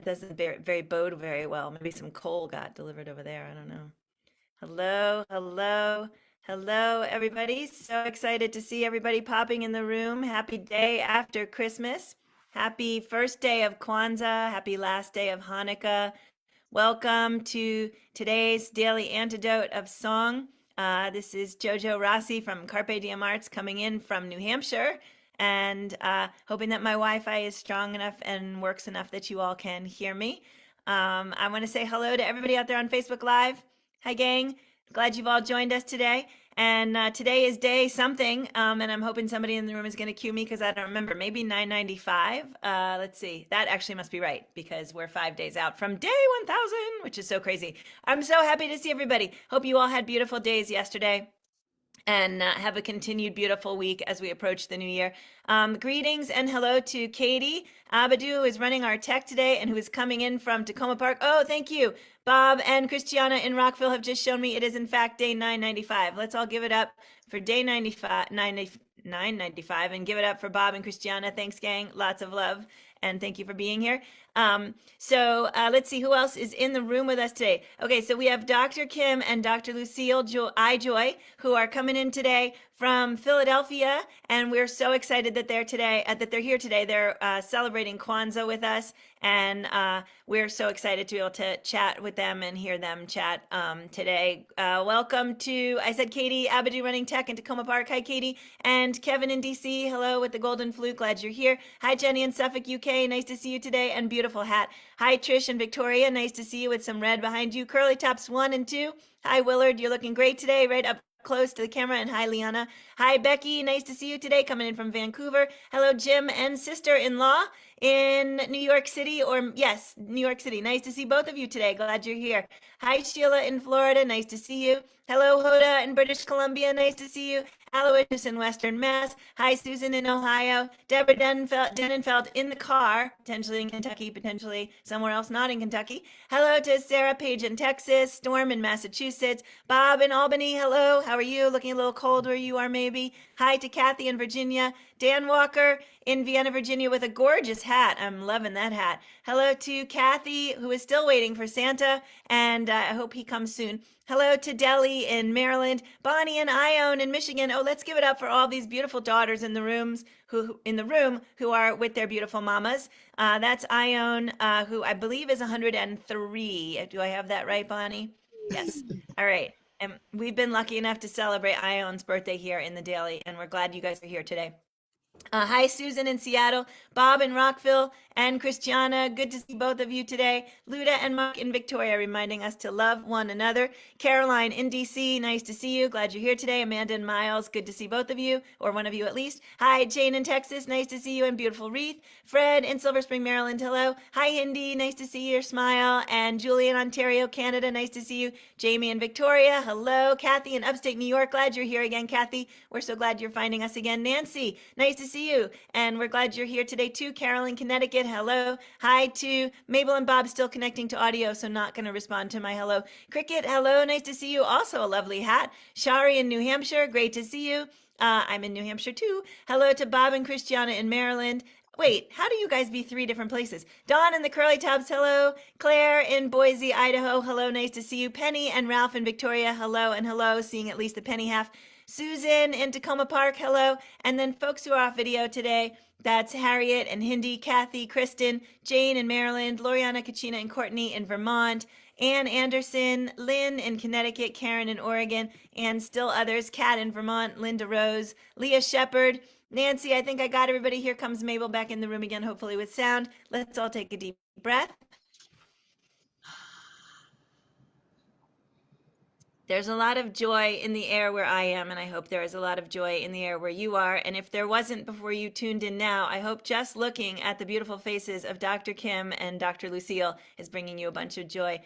It doesn't very bode very well. Maybe some coal got delivered over there. I don't know. Hello, hello, hello, everybody. So excited to see everybody popping in the room. Happy day after Christmas. Happy first day of Kwanzaa. Happy last day of Hanukkah. Welcome to today's Daily Antidote of Song. This is Jojo Rossi from Carpe Diem Arts coming in from New Hampshire and hoping that my Wi-Fi is strong enough and works enough that you all can hear me. I want to say hello to everybody out there on Facebook Live. Hi, gang. Glad you've all joined us today. And today is day something, and I'm hoping somebody in the room is going to cue me because I don't remember. Maybe 995. Let's see. That actually must be right because we're 5 days out from day 1000, which is so crazy. I'm so happy to see everybody. Hope you all had beautiful days yesterday and have a continued beautiful week as we approach the new year. Greetings and hello to Katie Abadu, who is running our tech today and who is coming in from Tacoma Park. Oh, thank you. Bob and Christiana in Rockville have just shown me it is in fact day 995. Let's all give it up for day 995 and give it up for Bob and Christiana. Thanks, gang. Lots of love. And thank you for being here. Let's see who else is in the room with us today. Okay, so we have Dr. Kim and Dr. Lucille Ijoy, who are coming in today from Philadelphia, and we're so excited that they're here today. They're celebrating Kwanzaa with us, and we're so excited to be able to chat with them and hear them chat today. Welcome to, I said Katie Abadu running tech in Tacoma Park. Hi, Katie. And Kevin in DC. Hello with the Golden Flute. Glad you're here. Hi, Jenny in Suffolk, UK. Nice to see you today, and beautiful hat. Hi, Trish and Victoria. Nice to see you with some red behind you. Curly Tops 1 and 2. Hi, Willard. You're looking great today, right up close to the camera. And hi, Liana. Hi, Becky. Nice to see you today, coming in from Vancouver. Hello, Jim and sister-in-law in New York City, yes, New York City. Nice to see both of you today. Glad you're here. Hi, Sheila in Florida. Nice to see you. Hello, Hoda in British Columbia. Nice to see you. Aloysius in Western Mass. Hi, Susan in Ohio. Deborah Denenfeld in the car, potentially in Kentucky, potentially somewhere else not in Kentucky. Hello to Sarah Page in Texas. Storm in Massachusetts. Bob in Albany. Hello. How are you? Looking a little cold where you are, maybe. Hi to Kathy in Virginia. Dan Walker in Vienna, Virginia with a gorgeous hat. I'm loving that hat. Hello to Kathy, who is still waiting for Santa, and I hope he comes soon. Hello to Deli in Maryland, Bonnie and Ione in Michigan. Oh, let's give it up for all these beautiful daughters in the room who are with their beautiful mamas. That's Ione, who I believe is 103. Do I have that right, Bonnie? Yes. All right. And we've been lucky enough to celebrate Ione's birthday here in the Daily, and we're glad you guys are here today. Hi, Susan in Seattle, Bob in Rockville, and Christiana. Good to see both of you today. Luda and Mark in Victoria reminding us to love one another. Caroline in DC, nice to see you. Glad you're here today. Amanda and Miles, good to see both of you, or one of you at least. Hi, Jane in Texas, nice to see you, and beautiful Wreath. Fred in Silver Spring, Maryland, hello. Hi, Hindi, nice to see your smile. And Julie in Ontario, Canada, nice to see you. Jamie in Victoria, hello. Kathy in upstate New York, glad you're here again, Kathy. We're so glad you're finding us again. Nancy, nice to see you, and we're glad you're here today too. Carol in Connecticut, hello. Hi to Mabel and Bob, still connecting to audio, so not going to respond to my hello. Cricket, hello, nice to see you. Also a lovely hat. Shari in New Hampshire, great to see you. I'm in New Hampshire too. Hello to Bob and Christiana in Maryland. Wait, how do you guys be 3 different places? Dawn in the Curly Tubs, hello. Claire in Boise, Idaho, hello, nice to see you. Penny and Ralph in Victoria, hello and hello, seeing at least the Penny half. Susan in Tacoma Park, hello. And then folks who are off video today, that's Harriet and Hindi, Kathy, Kristen, Jane in Maryland, Loriana, Kachina, and Courtney in Vermont, Ann Anderson, Lynn in Connecticut, Karen in Oregon, and still others, Kat in Vermont, Linda Rose, Leah Shepard, Nancy, I think I got everybody. Here comes Mabel back in the room again, hopefully with sound. Let's all take a deep breath. There's a lot of joy in the air where I am, and I hope there is a lot of joy in the air where you are. And if there wasn't before you tuned in now, I hope just looking at the beautiful faces of Dr. Kim and Dr. Lucille is bringing you a bunch of joy.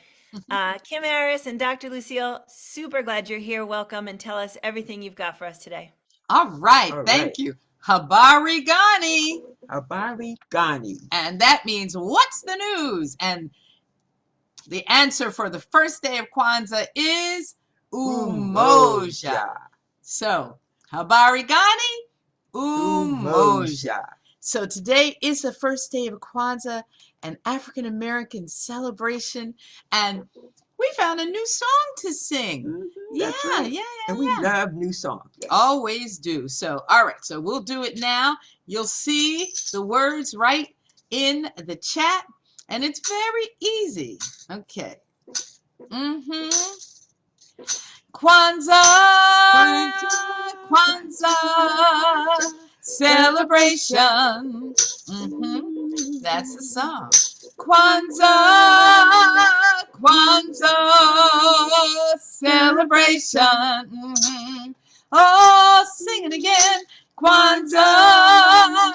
Kim Harris and Dr. Lucille, super glad you're here. Welcome, and tell us everything you've got for us today. All right. Thank you. Habari Gani. Habari Gani. And that means what's the news? And the answer for the first day of Kwanzaa is Umoja. So, Habari Gani, Umoja. So today is the first day of Kwanzaa, an African American celebration, and we found a new song to sing. That's right. And we love new songs. Yes. Always do. So, all right. So we'll do it now. You'll see the words right in the chat, and it's very easy. Okay. Kwanzaa, Kwanzaa, celebration. That's the song. Kwanzaa, Kwanzaa, celebration. Oh, sing it again. Kwanzaa,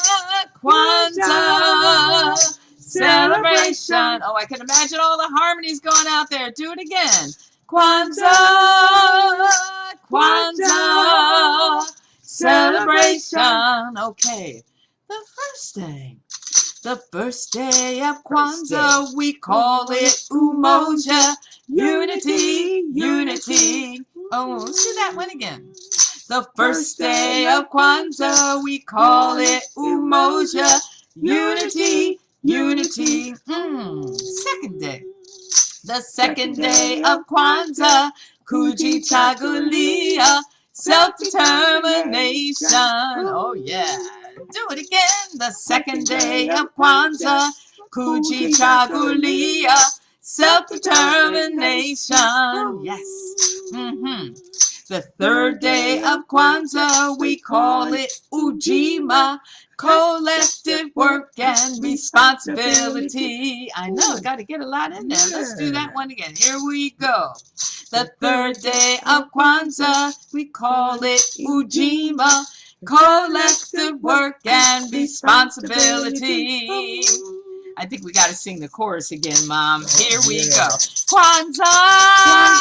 Kwanzaa, celebration. Oh, I can imagine all the harmonies going out there. Do it again. Kwanzaa, Kwanzaa, celebration. Okay. The first day of Kwanzaa, we call it Umoja. Unity, unity. Oh, let's do that one again. The first day of Kwanzaa, we call it Umoja. Unity, unity. Second day. The second day of Kwanzaa, Kujichagulia, self-determination. Oh, yeah. Do it again. The second day of Kwanzaa, Kujichagulia, self-determination. Yes. The third day of Kwanzaa, we call it Ujima, collective work and responsibility. I know, got to get a lot in there. Let's do that one again. Here we go. The third day of Kwanzaa, we call it Ujima, collective work and responsibility. I think we got to sing the chorus again, Mom. Here we go. Kwanzaa,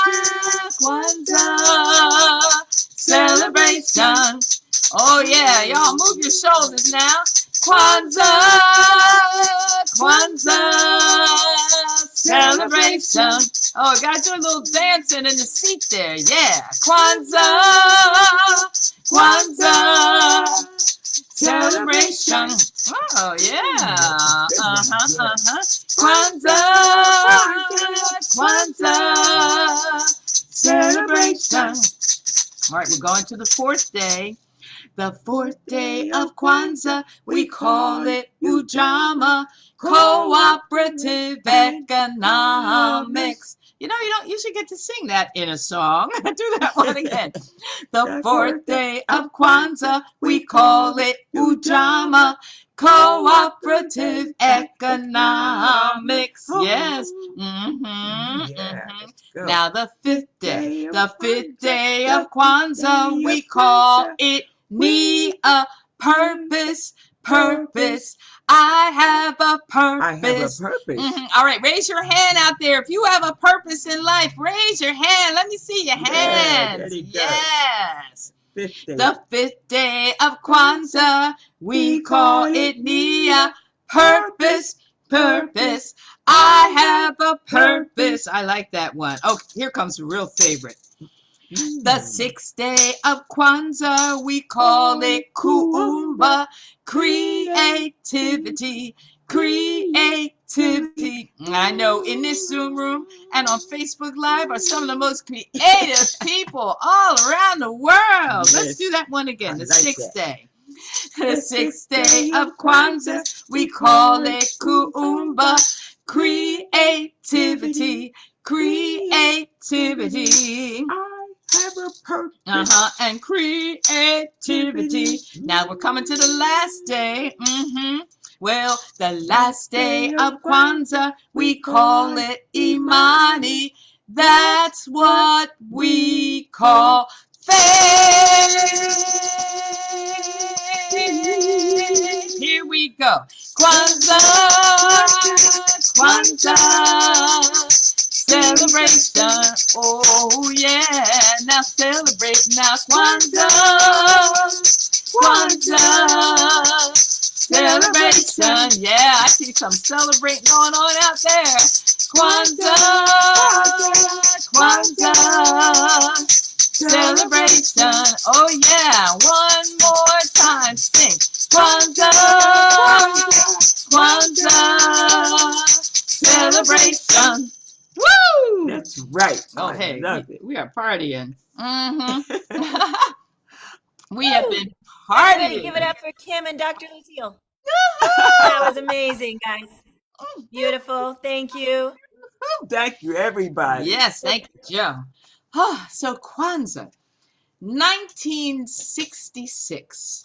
Kwanzaa, celebration. Oh, yeah. Y'all move your shoulders now. Kwanzaa, Kwanzaa, celebration. Oh, got to do a little dancing in the seat there. Yeah. Kwanzaa, Kwanzaa, celebration. Oh, yeah. Kwanzaa, Kwanzaa, celebration. All right, we're going to the fourth day. The fourth day of Kwanzaa, we call it Ujama, cooperative economics. You know, you don't usually get to sing that in a song. Do that one again. The fourth day of Kwanzaa, we call it Ujama, cooperative economics. Yes. Now the fifth day of Kwanzaa, we call it Nia, purpose, purpose. I have a purpose. All right, raise your hand out there. If you have a purpose in life, raise your hand. Let me see your hands. Yes. The fifth day of Kwanzaa, we call it Nia, purpose, purpose. I have a purpose. I like that one. Oh, here comes a real favorite. The sixth day of Kwanzaa, we call it Kuumba, creativity, creativity. I know in this Zoom room and on Facebook Live are some of the most creative people all around the world. Let's do that one again. The sixth day. The sixth day of Kwanzaa, we call it Kuumba, creativity, creativity. Have a purpose. And creativity. Now we're coming to the last day. Well, the last day of Kwanzaa, we call it Imani. That's what we call faith. Here we go. Kwanzaa, Kwanzaa, celebration. Oh yeah, now celebrate now. Kwanzaa, Kwanzaa, celebration. Yeah, I see some celebrating going on out there. Kwanzaa, Kwanzaa, celebration. Oh yeah, one more time, sing. Kwanzaa, Kwanzaa celebration. Woo! That's right. Oh, I hey, love it. we are partying. We have Woo! been Everybody give partying. it up for Kim and Dr. Lucille. That was amazing, guys. Beautiful. Thank you. Thank you, everybody. Yes, thank you, Joe. Oh, so Kwanzaa, 1966.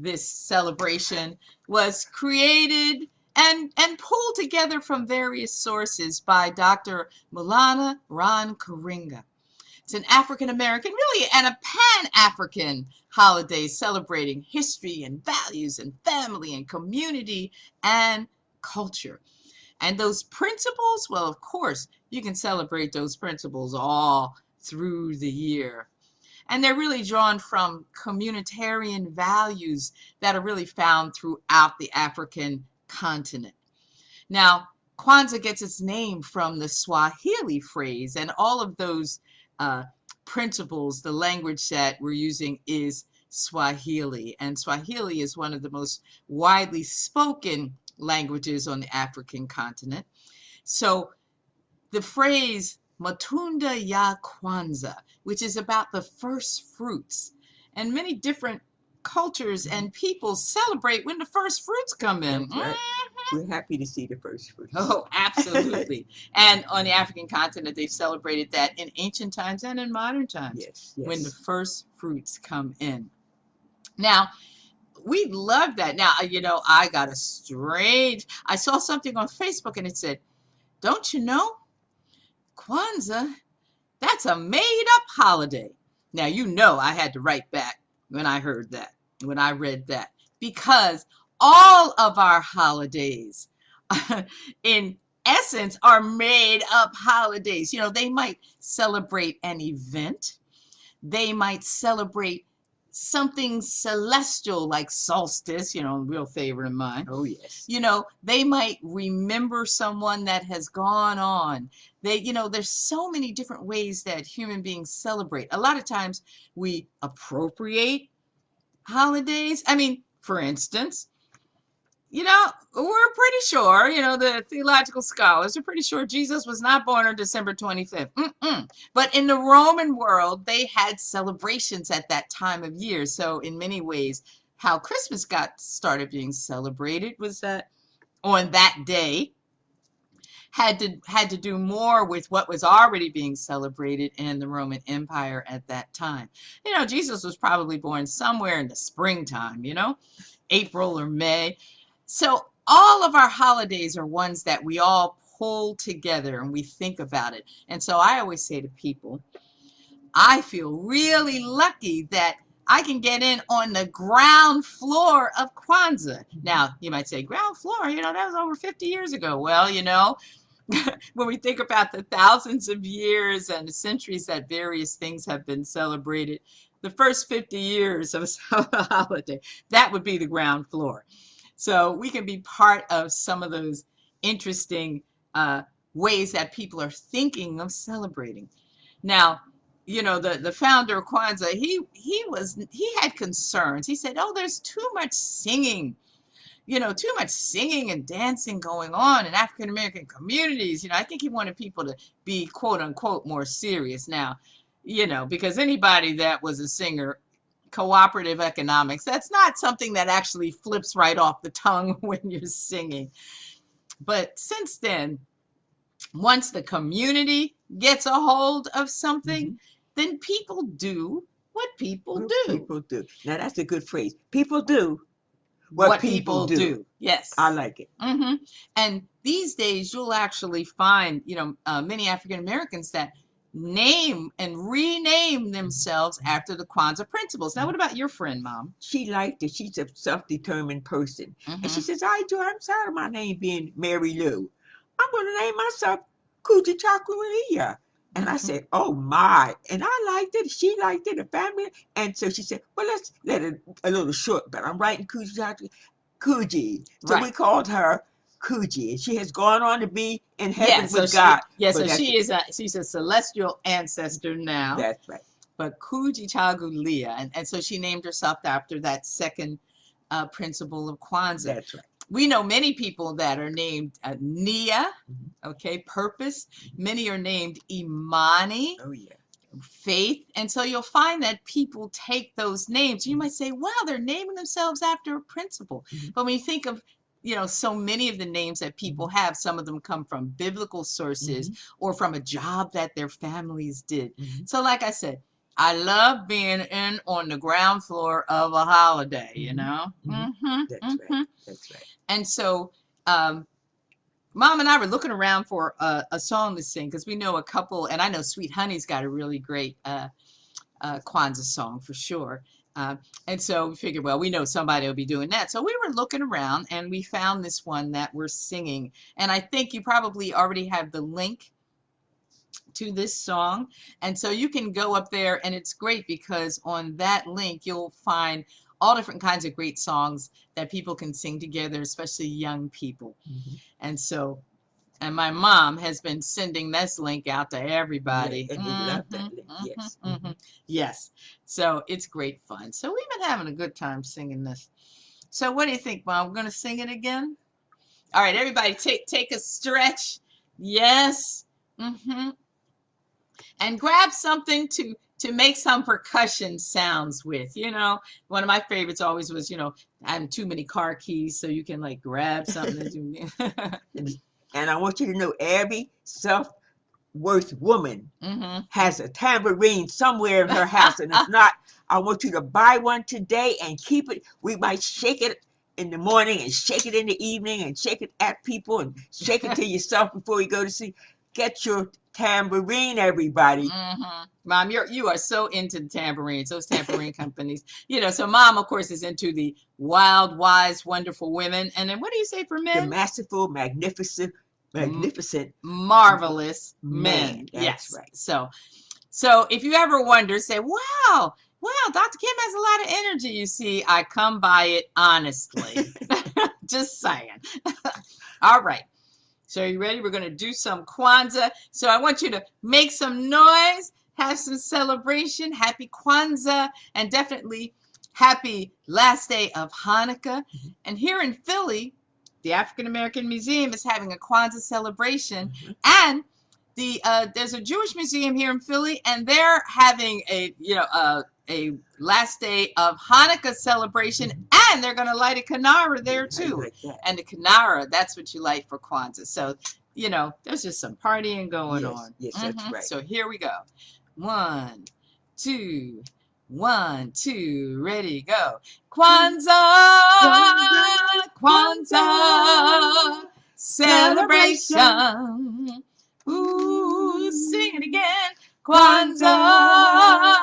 This celebration was created and pulled together from various sources by Dr. Maulana Ron Karinga. It's an African American, really, and a Pan-African holiday celebrating history and values and family and community and culture. And those principles, well, of course, you can celebrate those principles all through the year. And they're really drawn from communitarian values that are really found throughout the African continent. Now, Kwanzaa gets its name from the Swahili phrase, and all of those principles, the language that we're using is Swahili. And Swahili is one of the most widely spoken languages on the African continent. So the phrase Matunda ya Kwanzaa, which is about the first fruits, and many different cultures and people celebrate when the first fruits come in. That's right. We're happy to see the first fruits. Oh, absolutely. And on the African continent, they've celebrated that in ancient times and in modern times. Yes, yes. When the first fruits come in. Now, we love that. Now, I got I saw something on Facebook and it said, don't you know, Kwanzaa, that's a made-up holiday. Now, I had to write back when I heard that, when I read that, because all of our holidays, in essence, are made-up holidays. They might celebrate an event. They might celebrate something celestial like solstice, a real favorite of mine. Oh, yes. They might remember someone that has gone on. There's so many different ways that human beings celebrate. A lot of times we appropriate holidays. I mean, for instance, we're pretty sure, the theological scholars are pretty sure Jesus was not born on December 25th. But in the Roman world, they had celebrations at that time of year. So in many ways, how Christmas got started being celebrated was that on that day had to do more with what was already being celebrated in the Roman Empire at that time. Jesus was probably born somewhere in the springtime, April or May. So all of our holidays are ones that we all pull together and we think about it. And so I always say to people, I feel really lucky that I can get in on the ground floor of Kwanzaa. Now, you might say, ground floor, that was over 50 years ago. Well, when we think about the thousands of years and the centuries that various things have been celebrated, the first 50 years of a holiday, that would be the ground floor. So we can be part of some of those interesting ways that people are thinking of celebrating. Now, the founder of Kwanzaa, he had concerns. He said, oh, there's too much singing, too much singing and dancing going on in African American communities. I think he wanted people to be, quote unquote, more serious now, because anybody that was a singer, cooperative economics, that's not something that actually flips right off the tongue when you're singing. But since then, once the community gets a hold of something, then people do what people do. People do. Now that's a good phrase. People do what people do. Yes. I like it. And these days you'll actually find, many African Americans that name and rename themselves after the Kwanzaa principles. Now, what about your friend, Mom? She liked it. She's a self-determined person. And she says, I'm tired of my name being Mary Lou. I'm going to name myself Kujichagulia. And I said, oh my. And I liked it. She liked it. The family. And so she said, well, let's let it a little short, but I'm writing Kuji. So we called her Kuji, and she has gone on to be in heaven with God. She's a celestial ancestor now. That's right. But Kujichagulia, and so she named herself after that second principle of Kwanzaa. That's right. We know many people that are named Nia, okay, purpose. Many are named Imani, Oh, yeah. faith. And so you'll find that people take those names. You might say, wow, they're naming themselves after a principle. But when you think of, so many of the names that people have, some of them come from biblical sources or from a job that their families did. So like I said, I love being in on the ground floor of a holiday, That's right. That's right. And so Mom and I were looking around for a song to sing because we know a couple, and I know Sweet Honey's got a really great Kwanzaa song for sure. And so we figured, well, we know somebody will be doing that. So we were looking around and we found this one that we're singing. And I think you probably already have the link to this song. And so you can go up there, and it's great because on that link, you'll find all different kinds of great songs that people can sing together, especially young people. And so, and my mom has been sending this link out to everybody. Yeah, and we love that link. Yes. Yes. So it's great fun. So we've been having a good time singing this. So what do you think, Mom? We're going to sing it again? All right, everybody take a stretch. Yes. And grab something to make some percussion sounds with. One of my favorites always was, having too many car keys so you can like grab something. And I want you to know every self-worth woman has a tambourine somewhere in her house. And if not, I want you to buy one today and keep it. We might shake it in the morning and shake it in the evening and shake it at people and shake it to yourself before you go to sleep. Get your tambourine, everybody. Mom, you are so into the tambourines, those tambourine companies. So Mom, of course, is into the wild, wise, wonderful women. And then what do you say for men? The masterful, magnificent, marvelous men. That's yes. Right. So if you ever wonder, say, wow, Dr. Kim has a lot of energy. You see, I come by it honestly. Just saying. All right. So are you ready? We're going to do some Kwanzaa. So I want you to make some noise, have some celebration. Happy Kwanzaa, and definitely happy last day of Hanukkah. And here in Philly, the African American Museum is having a Kwanzaa celebration. And there's a Jewish museum here in Philly, and they're having a last day of Hanukkah celebration, and they're going to light a Kinara there too. And the Kinara, that's what you light for Kwanzaa. So, there's just some partying going on. Yes, that's right. So here we go. 1, 2, 1, 2, ready, go. Kwanzaa, Kwanzaa, celebration. Ooh, sing it again. Kwanzaa,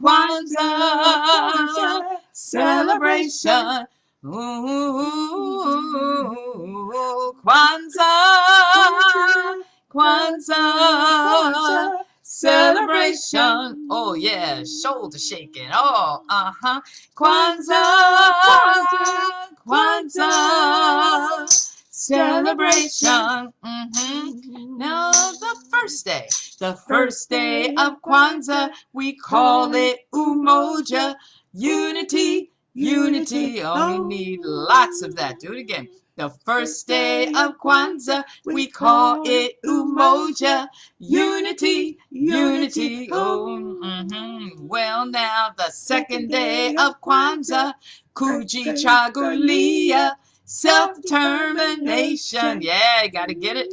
Kwanzaa, celebration. Ooh, Kwanzaa, Kwanzaa, celebration. Oh yeah, shoulder shaking. Oh, Kwanzaa, Kwanzaa, celebration. Now the first day of Kwanzaa, we call it Umoja, unity. Only need lots of that. Do it again. The first day of Kwanzaa, we call it Umoja, unity. Oh, well, now the second day of Kwanzaa, Kujichagulia, self-determination. Yeah, you gotta get it.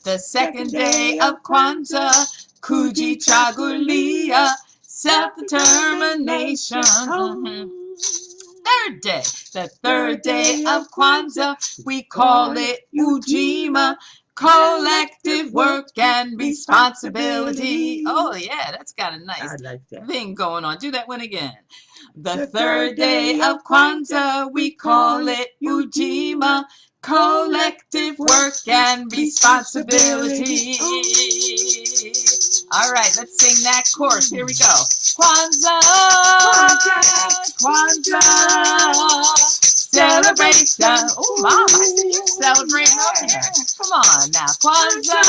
The second day of Kwanzaa, Kujichagulia, self-determination. The third day of Kwanzaa, we call it Ujima, collective work and responsibility. Oh yeah, that's got a nice thing going on. Do that one again. The third day of Kwanzaa, we call it Ujima, collective work and responsibility. All right, let's sing that chorus. Here we go. Kwanzaa, Kwanzaa, celebration. Oh, Mom, I see you celebrating over here. Come on now. Kwanzaa,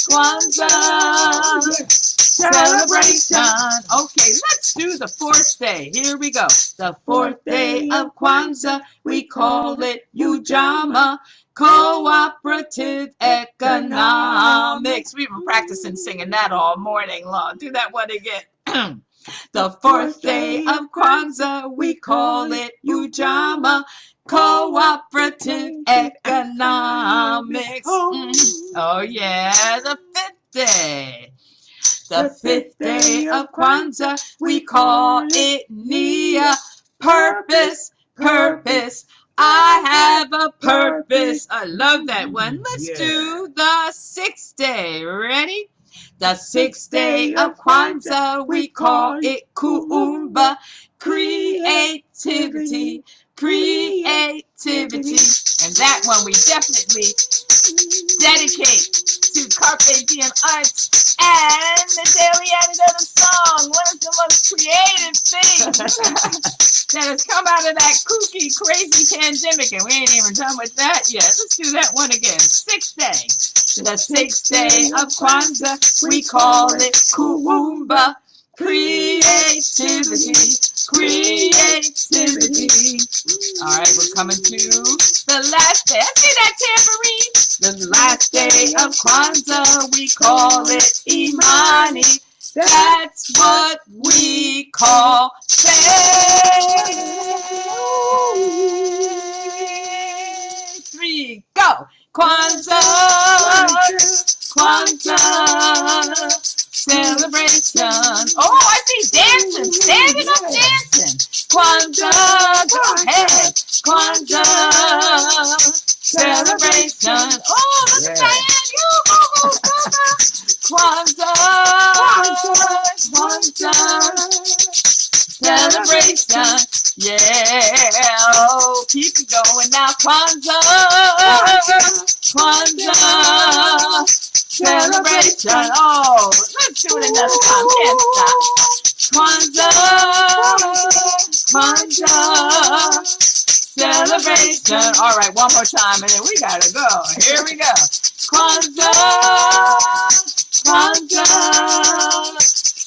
Kwanzaa, celebration. Okay, let's do the fourth day. Here we go. The fourth day of Kwanzaa, we call it Ujama, cooperative economics. We've been practicing singing that all morning long. Do that one again. The fourth day of Kwanzaa, we call it Ujama, cooperative economics. Oh yeah, the fifth day. The fifth day of Kwanzaa, we call it Nia, purpose, purpose. I have a purpose. I love that one. Let's do the sixth day. Ready? The sixth day of Kwanzaa, we call it Kuumba, creativity, creativity. And that one we definitely dedicate to Carpe Diem Arts and the Daily Antidote of Song, one of the most creative things that has come out of that kooky, crazy pandemic. And we ain't even done with that yet. Let's do that one again. Sixth day. The sixth day of Kwanzaa, we call it Kuumba, creativity, creativity. All right, we're coming to the last day. I see that tambourine. The last day of Kwanzaa, we call it Imani. That's what we call faith. 3, go. Kwanzaa, Kwanzaa, celebration. Oh, I see dancing, standing up dancing. Kwanzaa, go ahead. Kwanzaa, celebration. Oh, look at Diane, you go, Kwanzaa, Kwanzaa, celebration. Yeah, oh, keep it going now. Kwanzaa, Kwanzaa, celebration. Oh, let's do it another time. Can't stop. Kwanzaa, Kwanzaa, celebration. All right, one more time, and then we gotta go. Here we go. Kwanzaa, Kwanzaa,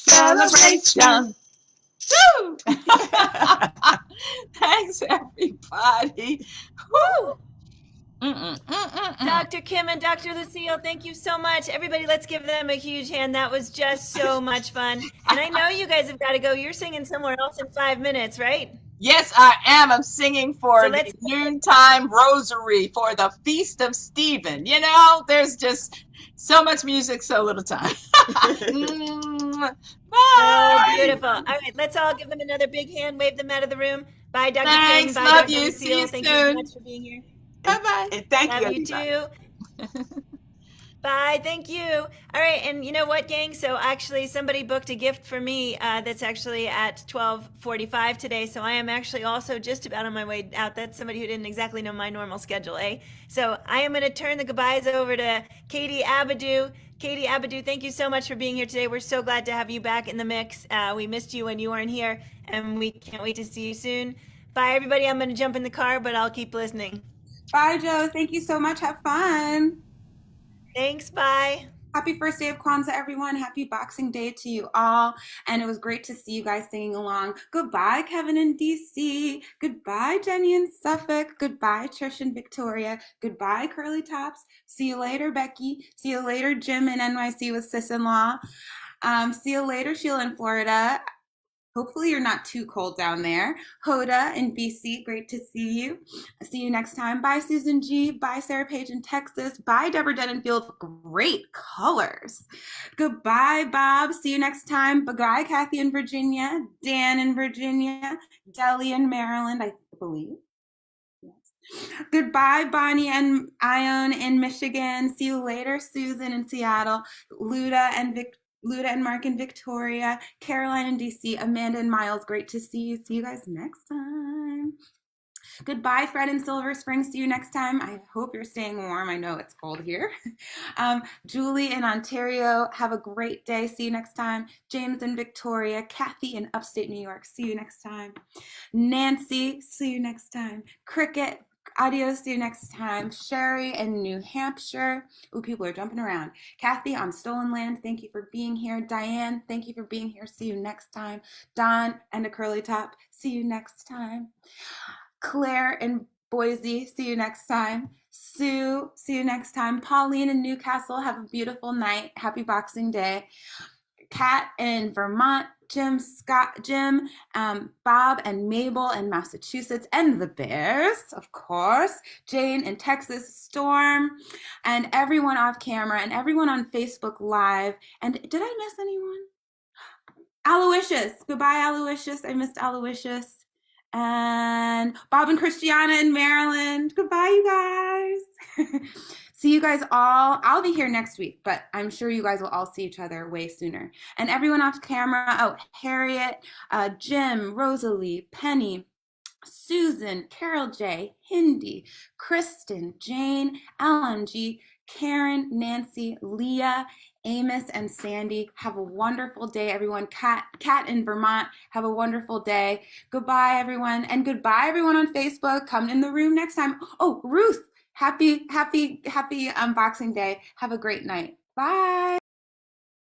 celebration. Woo! Thanks, everybody. Woo! Dr. Kim and Dr. Lucille, thank you so much. Everybody, let's give them a huge hand. That was just so much fun. And I know you guys have got to go. You're singing somewhere else in 5 minutes, right? Yes, I am. I'm singing for the noontime rosary for the Feast of Stephen. You know, there's just so much music, so little time. Bye. Oh, beautiful. All right, let's all give them another big hand, wave them out of the room. Bye, Dr. Thanks, Kim. Bye, love Dr. you. Lucille. See you Thank soon. you so much for being here. Bye-bye. And thank Love you, you everybody. too. Bye. Thank you. All right. And you know what, gang? So actually somebody booked a gift for me that's actually at 12:45 today. So I am actually also just about on my way out. That's somebody who didn't exactly know my normal schedule, eh? So I am going to turn the goodbyes over to Katie Abadou. Katie Abadou, thank you so much for being here today. We're so glad to have you back in the mix. We missed you when you weren't here, and we can't wait to see you soon. Bye, everybody. I'm going to jump in the car, but I'll keep listening. Bye, Joe. Thank you so much. Have fun. Thanks. Bye. Happy first day of Kwanzaa, everyone. Happy Boxing Day to you all. And it was great to see you guys singing along. Goodbye, Kevin in DC. Goodbye, Jenny in Suffolk. Goodbye, Trish and Victoria. Goodbye, Curly Tops. See you later, Becky. See you later, Jim in NYC with sis-in-law. See you later, Sheila in Florida. Hopefully you're not too cold down there. Hoda in BC, great to see you. See you next time. Bye, Susan G. Bye, Sarah Page in Texas. Bye, Deborah Denenfield. Great colors. Goodbye, Bob. See you next time. Bye, Kathy in Virginia. Dan in Virginia. Deli in Maryland, I believe. Yes. Goodbye, Bonnie and Ione in Michigan. See you later, Susan in Seattle. Luda and Mark in Victoria, Caroline in DC, Amanda and Miles, great to see you. See you guys next time. Goodbye, Fred in Silver Spring. See you next time. I hope you're staying warm. I know it's cold here. Julie in Ontario, have a great day. See you next time. James in Victoria, Kathy in upstate New York. See you next time. Nancy, see you next time. Cricket, Adios, see you next time. Sherry in New Hampshire. Ooh, people are jumping around. Kathy on Stolen Land, thank you for being here. Diane, thank you for being here. See you next time. Don and a curly top, see you next time. Claire in Boise, see you next time. Sue, see you next time. Pauline in Newcastle, have a beautiful night. Happy Boxing Day. Kat in Vermont, Jim, Bob and Mabel in Massachusetts, and the Bears, of course, Jane in Texas, Storm, and everyone off camera, and everyone on Facebook Live. And did I miss anyone? Aloysius. Goodbye, Aloysius. I missed Aloysius. And Bob and Christiana in Maryland. Goodbye, you guys. See you guys all. I'll be here next week, but I'm sure you guys will all see each other way sooner. And everyone off camera, oh, Harriet, Jim, Rosalie, Penny, Susan, Carol J, Hindi, Kristen, Jane, LNG, Karen, Nancy, Leah, Amos, and Sandy. Have a wonderful day, everyone. Kat in Vermont, have a wonderful day. Goodbye, everyone. And goodbye, everyone on Facebook. Come in the room next time. Oh, Ruth, happy Boxing Day. Have a great night. Bye.